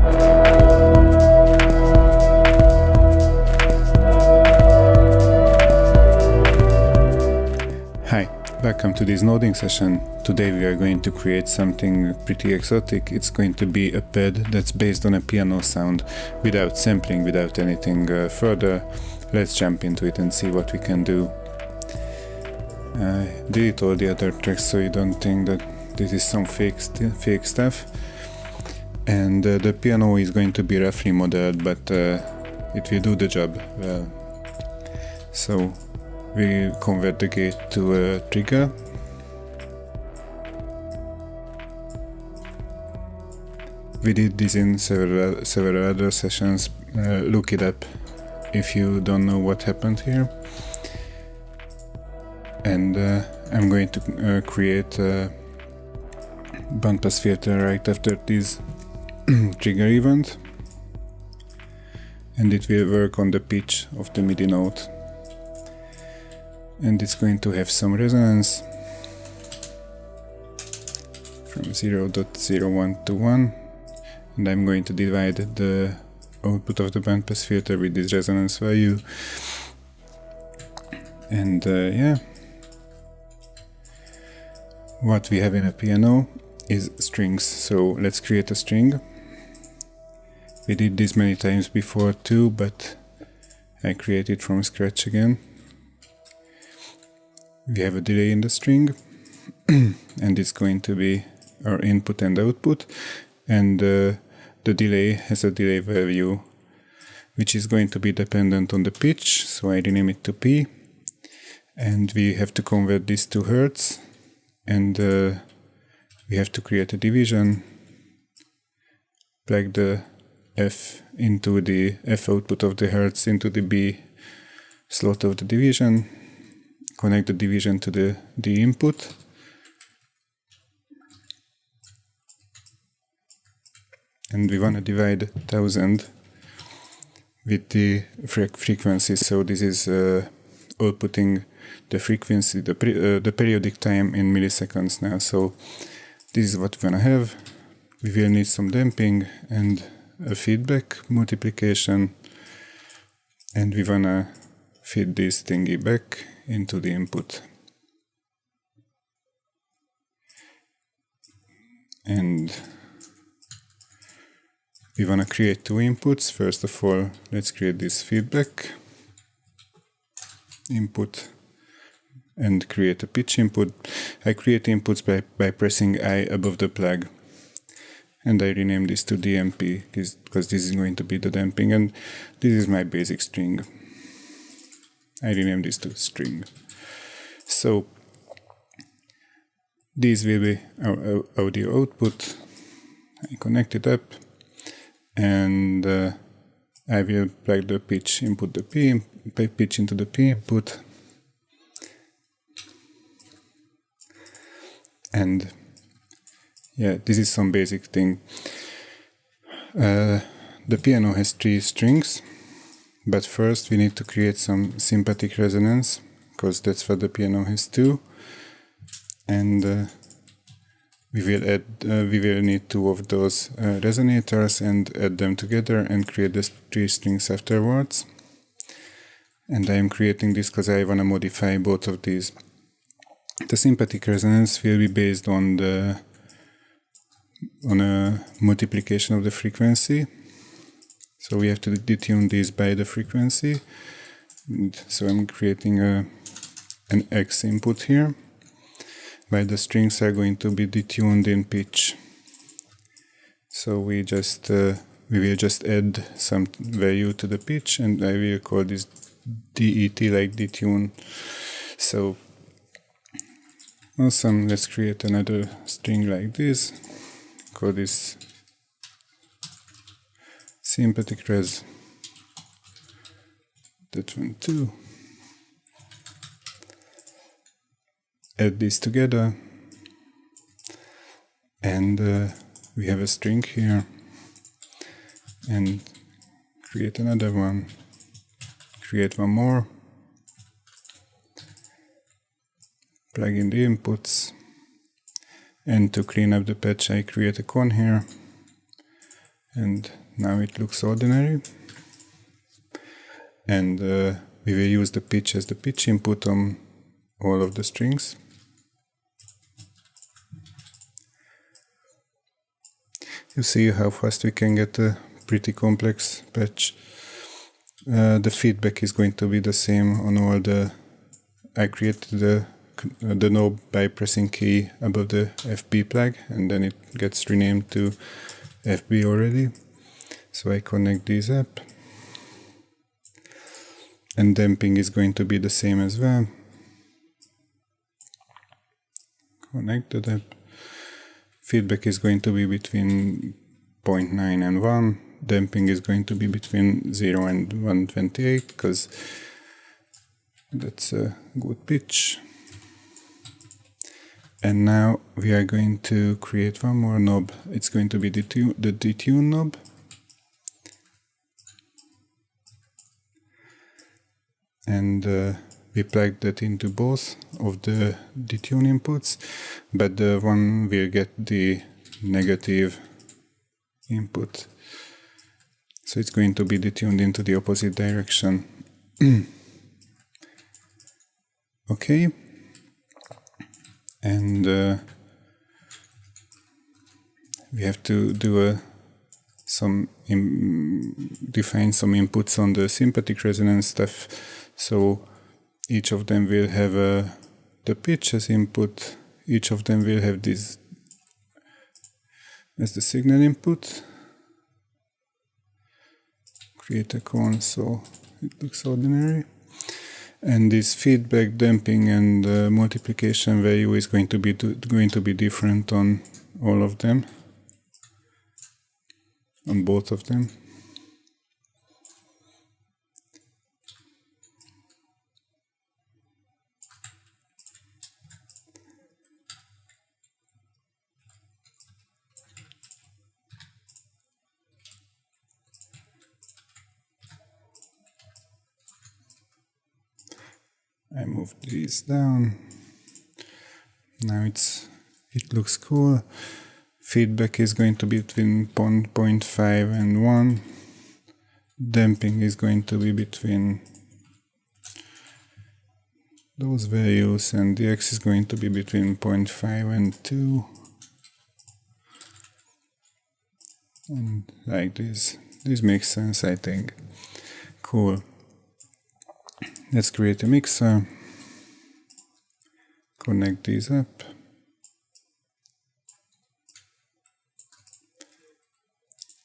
Hi, welcome to this noding session. Today we are going to create something pretty exotic. It's going to be a pad that's based on a piano sound without sampling, without anything further. Let's jump into it and see what we can do. I delete all the other tracks so you don't think that this is some fake stuff. And the piano is going to be roughly modeled, but it will do the job well. So we convert the gate to a trigger. We did this in several other sessions. Look it up if you don't know what happened here. And I'm going to create a bandpass filter right after this trigger event, and it will work on the pitch of the MIDI note. And it's going to have some resonance from 0.01 to 1, and I'm going to divide the output of the bandpass filter with this resonance value. And yeah, what we have in a piano is strings, so let's create a string. We did this many times before too, but I create it from scratch again. We have a delay in the string, and it's going to be our input and output, and the delay has a delay value which is going to be dependent on the pitch, so I rename it to P, and we have to convert this to Hertz, and we have to create a division, plug the F into the F output of the Hertz into the B slot of the division, connect the division to the D input, and we want to divide 1000 with the frequency, so this is outputting the frequency, the periodic time in milliseconds now. So this is what we want to have. We will need some damping and a feedback multiplication, and we want to feed this thingy back into the input. And we want to create two inputs. First of all, let's create this feedback input and create a pitch input. I create inputs by pressing I above the plug, and I rename this to DMP because this is going to be the damping, and this is my basic string. I rename this to string. So this will be our audio output. I connect it up, and I will plug the pitch input, pitch into the P input, and yeah, this is some basic thing. The piano has 3 strings. But first we need to create some sympathetic resonance, because that's what the piano has too. And we will need 2 of those resonators and add them together and create the 3 strings afterwards. And I am creating this because I want to modify both of these. The sympathetic resonance will be based on a multiplication of the frequency. So we have to detune these by the frequency. And so I'm creating an X input here, while the strings are going to be detuned in pitch. So we will just add some value to the pitch, and I will call this DET, like detune. So awesome, let's create another string like this. Call this sympathetic res, that one too. Add this together, and we have a string here, and create another one, create one more, plug in the inputs, and to clean up the patch I create a con here, and now it looks ordinary. And we will use the pitch as the pitch input on all of the strings. You see how fast we can get a pretty complex patch. The feedback is going to be the same on all the... I created the knob by pressing key above the FB plug, and then it gets renamed to FB already. So I connect these up. And damping is going to be the same as well. Connected up. Feedback is going to be between 0.9 and 1. Damping is going to be between 0 and 128, because that's a good pitch. And now we are going to create one more knob. It's going to be the detune knob. And we plug that into both of the detune inputs, but the one will get the negative input. So it's going to be detuned into the opposite direction. Okay. And we have to do define some inputs on the sympathetic resonance stuff. So each of them will have the pitch as input. Each of them will have this as the signal input. Create a cone so it looks ordinary. And this feedback, damping, and multiplication value is going to be different on all of them, on both of them. I moved these down. Now it looks cool. Feedback is going to be between 0.5 and 1. Damping is going to be between those values, and the X is going to be between 0.5 and 2. And like this. This makes sense, I think. Cool. Let's create a mixer. Connect these up.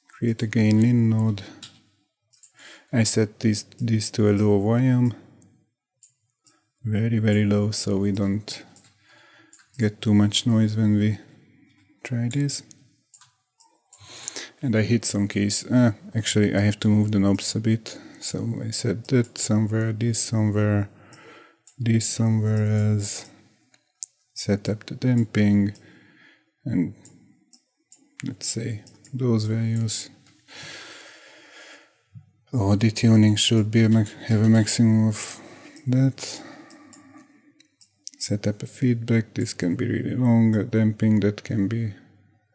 Create a gain in node. I set this to a low volume. Very, very low, so we don't get too much noise when we try this. And I hit some keys. Actually, I have to move the knobs a bit. So I set that somewhere, this somewhere, this somewhere else. Set up the damping, and let's say those values. Oh, detuning should be have a maximum of that. Set up a feedback. This can be really long. A damping that can be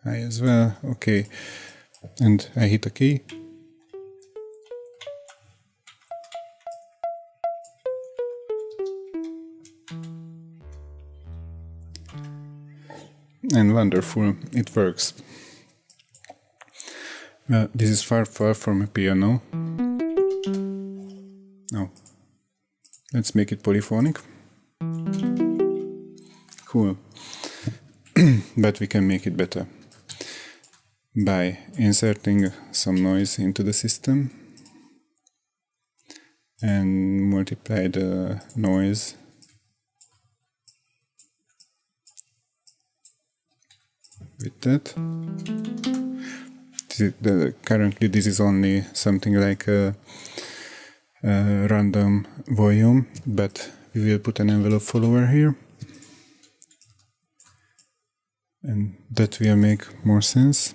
high as well. Okay, and I hit a key. And wonderful, it works. Well, this is far, far from a piano. No. Let's make it polyphonic. Cool. But we can make it better by inserting some noise into the system and multiply the noise with that. Currently this is only something like a random volume, but we will put an envelope follower here, and that will make more sense.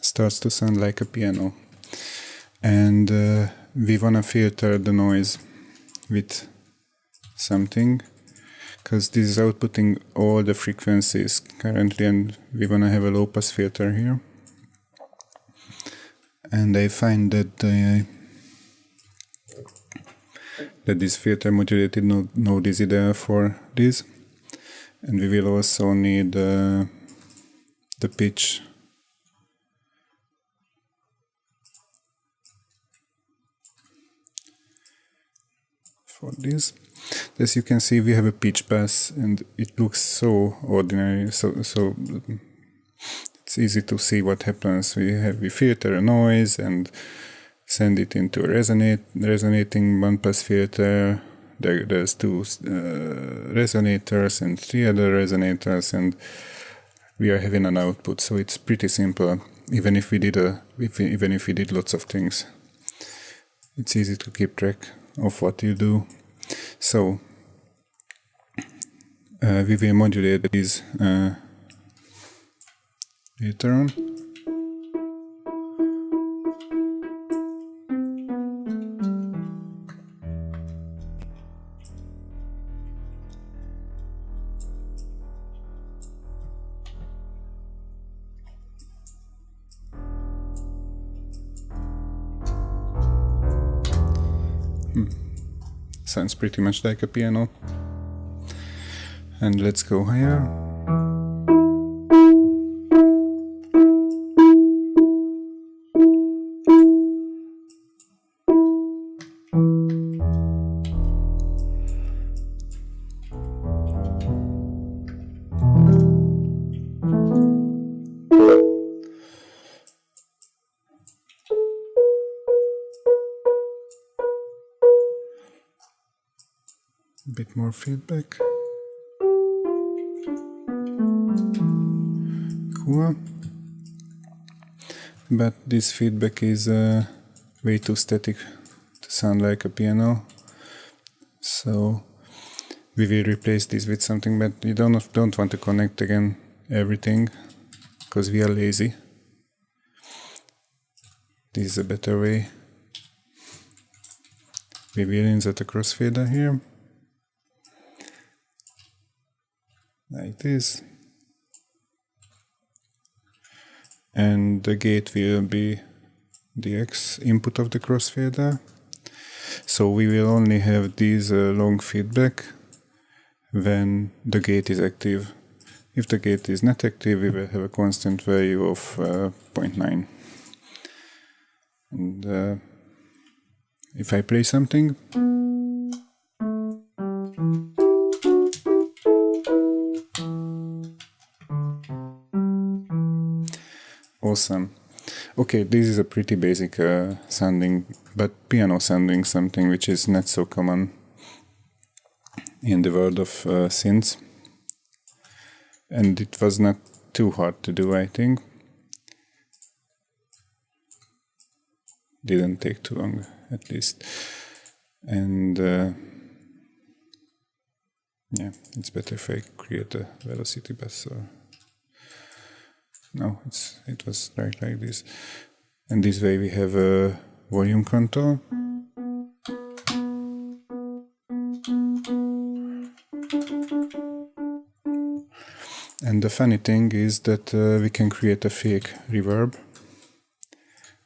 Starts to sound like a piano. And we want to filter the noise with something, because this is outputting all the frequencies currently, and we want to have a low pass filter here. And I find that that this filter modulated node is ideal for this, and we will also need the pitch for this. As you can see, we have a pitch pass, and it looks so ordinary, so it's easy to see what happens. We filter a noise and send it into a resonating bandpass filter. There's two resonators and three other resonators, and we are having an output. So it's pretty simple. Even if we did lots of things, it's easy to keep track of what you do. So we will modulate these later on. Sounds pretty much like a piano. And let's go higher. Bit more feedback. Cool. But this feedback is way too static to sound like a piano. So we will replace this with something, but you don't want to connect again everything, because we are lazy. This is a better way. We will insert a crossfader here. Like this, and the gate will be the X input of the crossfader, so we will only have these long feedback when the gate is active. If the gate is not active, we will have a constant value of 0.9. And if I play something, awesome. Okay, this is a pretty basic sounding, but piano sounding something which is not so common in the world of synths. And it was not too hard to do, I think. Didn't take too long, at least. And yeah, it's better if I create a velocity bus or... No, it was right like this. And this way we have a volume control. And the funny thing is that we can create a fake reverb,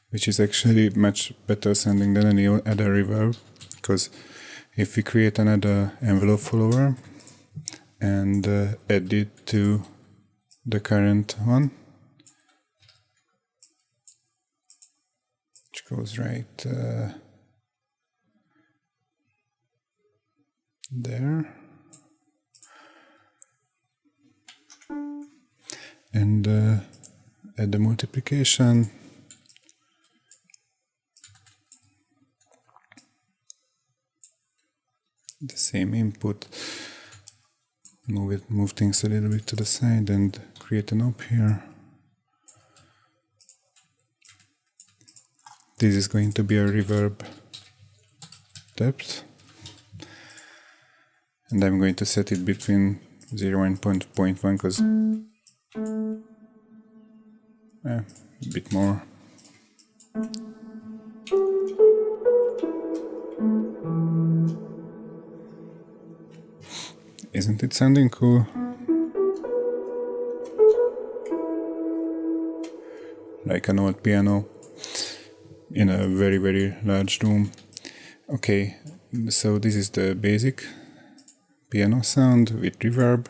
which is actually much better sounding than any other reverb, because if we create another envelope follower and add it to the current one, which goes right there, and add the multiplication, the same input, move things a little bit to the side and create an op here. This is going to be a reverb depth, and I'm going to set it between 0 and 0.1 because a bit more. Isn't it sounding cool? Like an old piano in a very, very large room. Okay, so this is the basic piano sound with reverb,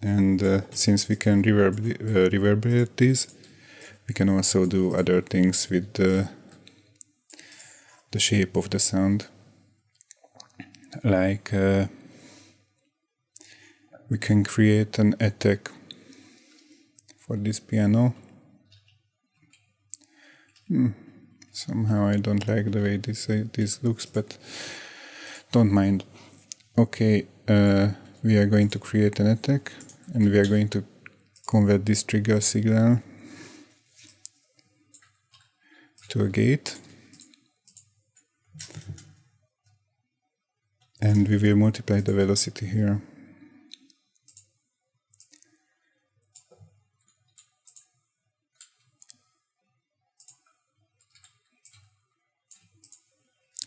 and since we can reverberate this, we can also do other things with the shape of the sound. Like we can create an attack for this piano. Somehow I don't like the way this looks, but don't mind. Okay, we are going to create an attack, and we are going to convert this trigger signal to a gate, and we will multiply the velocity here.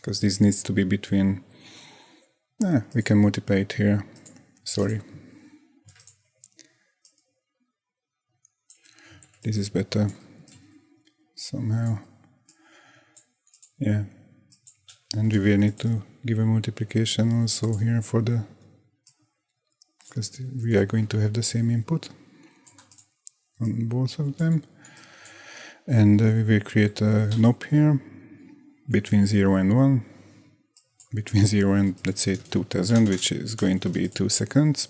Because this needs to be between... we can multiply it here. Sorry. This is better. Somehow. Yeah. And we will need to give a multiplication also here for the... because we are going to have the same input on both of them. And we will create a knob here between 0 and 1, between 0 and, let's say, 2000, which is going to be 2 seconds.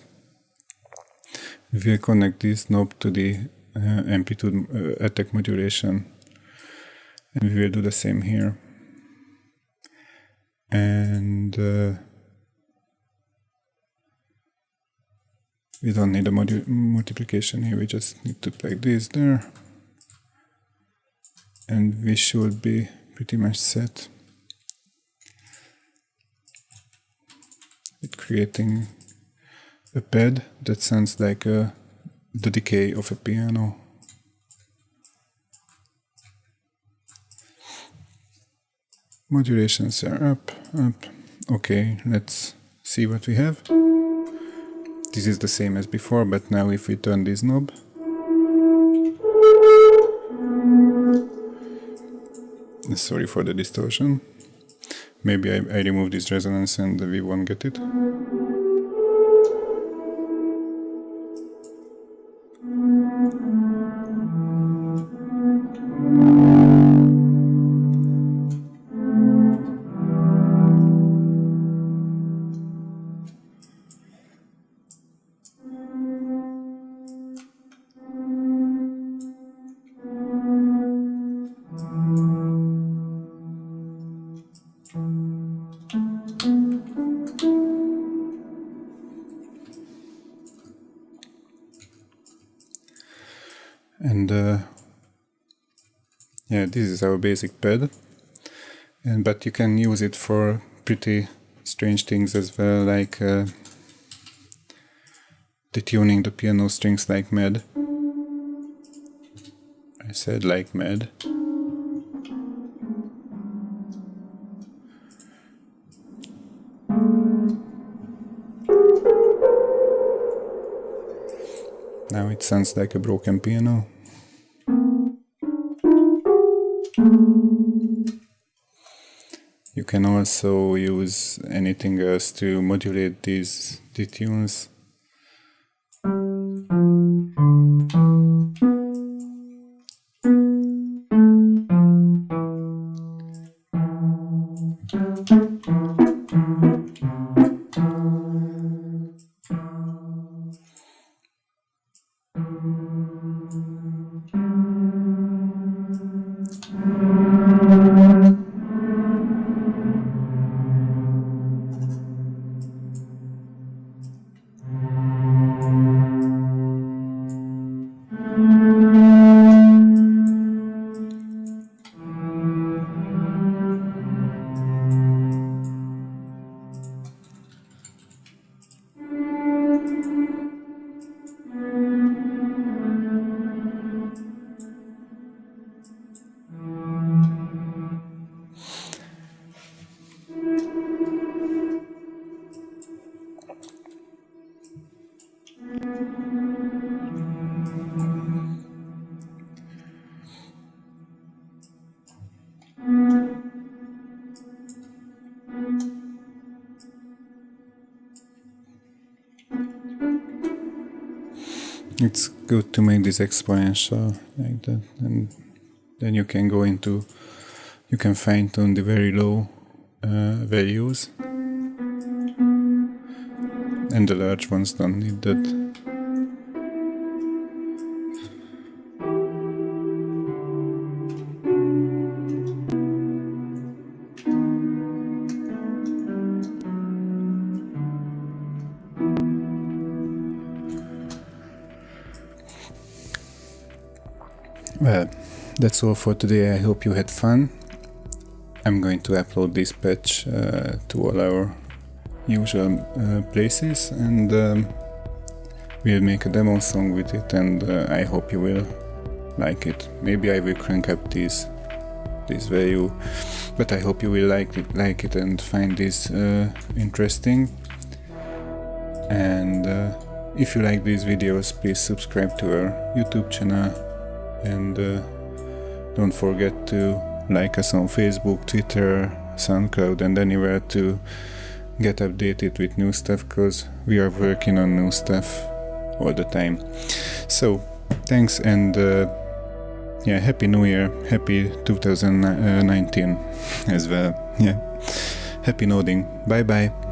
We will connect this knob to the amplitude attack modulation, and we will do the same here. And we don't need a multiplication here, we just need to plug this there, and we should be pretty much set with creating a pad that sounds like the decay of a piano. Modulations are up. Okay, let's see what we have. This is the same as before, but now if we turn this knob, sorry for the distortion. Maybe I remove this resonance and we won't get it. And yeah, this is our basic pad, but you can use it for pretty strange things as well, like detuning the piano strings like mad. I said like mad. Now it sounds like a broken piano. You can also use anything else to modulate these detunes. it's good to make this exponential like that, and then you can go into, you can fine tune the very low values, and the large ones don't need that. Well, that's all for today. I hope you had fun. I'm going to upload this patch to all our usual places, and we'll make a demo song with it, and I hope you will like it. Maybe I will crank up this value, but I hope you will like it and find this interesting. And if you like these videos, please subscribe to our YouTube channel, and don't forget to like us on Facebook, Twitter, SoundCloud, and anywhere to get updated with new stuff, because we are working on new stuff all the time. So thanks, and yeah, Happy New Year, Happy 2019 as well. Yeah, Happy Noding. Bye bye.